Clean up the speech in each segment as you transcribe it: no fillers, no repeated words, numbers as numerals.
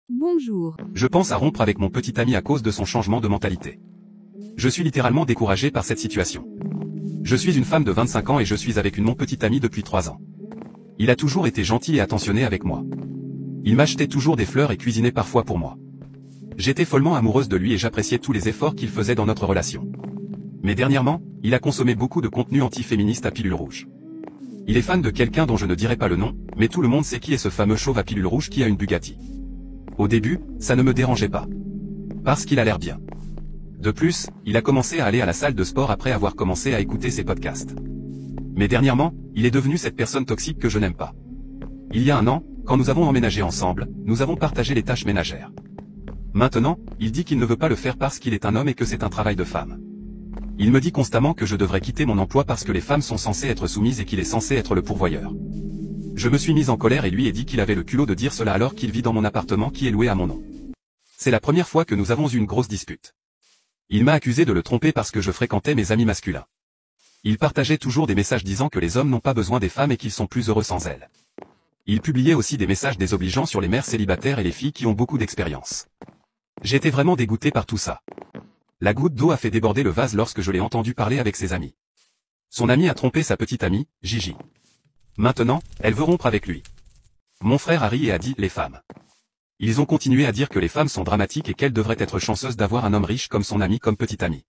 Bonjour. Je pense à rompre avec mon petit ami à cause de son changement de mentalité. Je suis littéralement découragé par cette situation. Je suis une femme de 25 ans et je suis avec mon petit ami depuis 3 ans. Il a toujours été gentil et attentionné avec moi. Il m'achetait toujours des fleurs et cuisinait parfois pour moi. J'étais follement amoureuse de lui et j'appréciais tous les efforts qu'il faisait dans notre relation. Mais dernièrement, il a consommé beaucoup de contenu anti-féministe à pilule rouge. Il est fan de quelqu'un dont je ne dirai pas le nom, mais tout le monde sait qui est ce fameux chauve à pilule rouge qui a une Bugatti. Au début, ça ne me dérangeait pas. Parce qu'il a l'air bien. De plus, il a commencé à aller à la salle de sport après avoir commencé à écouter ses podcasts. Mais dernièrement, il est devenu cette personne toxique que je n'aime pas. Il y a un an, quand nous avons emménagé ensemble, nous avons partagé les tâches ménagères. Maintenant, il dit qu'il ne veut pas le faire parce qu'il est un homme et que c'est un travail de femme. Il me dit constamment que je devrais quitter mon emploi parce que les femmes sont censées être soumises et qu'il est censé être le pourvoyeur. Je me suis mise en colère et lui ai dit qu'il avait le culot de dire cela alors qu'il vit dans mon appartement qui est loué à mon nom. C'est la première fois que nous avons eu une grosse dispute. Il m'a accusé de le tromper parce que je fréquentais mes amis masculins. Il partageait toujours des messages disant que les hommes n'ont pas besoin des femmes et qu'ils sont plus heureux sans elles. Il publiait aussi des messages désobligeants sur les mères célibataires et les filles qui ont beaucoup d'expérience. J'étais vraiment dégoûté par tout ça. La goutte d'eau a fait déborder le vase lorsque je l'ai entendu parler avec ses amis. Son ami a trompé sa petite amie, Gigi. Maintenant, elle veut rompre avec lui. Mon frère a ri et a dit « les femmes ». Ils ont continué à dire que les femmes sont dramatiques et qu'elles devraient être chanceuses d'avoir un homme riche comme son ami comme petit ami.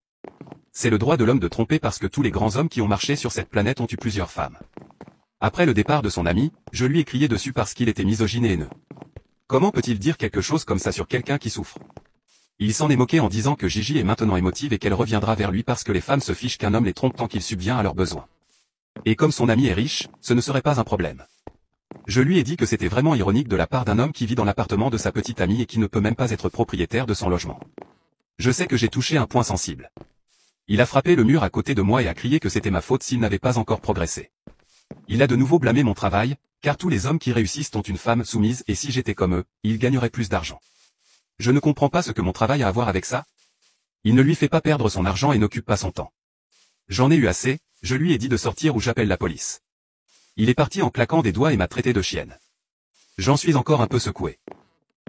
C'est le droit de l'homme de tromper parce que tous les grands hommes qui ont marché sur cette planète ont eu plusieurs femmes. Après le départ de son ami, je lui ai crié dessus parce qu'il était misogyne et haineux. Comment peut-il dire quelque chose comme ça sur quelqu'un qui souffre? Il s'en est moqué en disant que Gigi est maintenant émotive et qu'elle reviendra vers lui parce que les femmes se fichent qu'un homme les trompe tant qu'il subvient à leurs besoins. Et comme son ami est riche, ce ne serait pas un problème. Je lui ai dit que c'était vraiment ironique de la part d'un homme qui vit dans l'appartement de sa petite amie et qui ne peut même pas être propriétaire de son logement. Je sais que j'ai touché un point sensible. Il a frappé le mur à côté de moi et a crié que c'était ma faute s'il n'avait pas encore progressé. Il a de nouveau blâmé mon travail, car tous les hommes qui réussissent ont une femme soumise et si j'étais comme eux, ils gagneraient plus d'argent. Je ne comprends pas ce que mon travail a à voir avec ça. Il ne lui fait pas perdre son argent et n'occupe pas son temps. J'en ai eu assez, je lui ai dit de sortir ou j'appelle la police. Il est parti en claquant des doigts et m'a traité de chienne. J'en suis encore un peu secoué.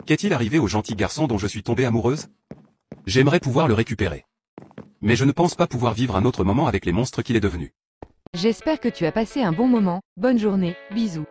Qu'est-il arrivé au gentil garçon dont je suis tombée amoureuse? J'aimerais pouvoir le récupérer. Mais je ne pense pas pouvoir vivre un autre moment avec les monstres qu'il est devenu. J'espère que tu as passé un bon moment, bonne journée, bisous.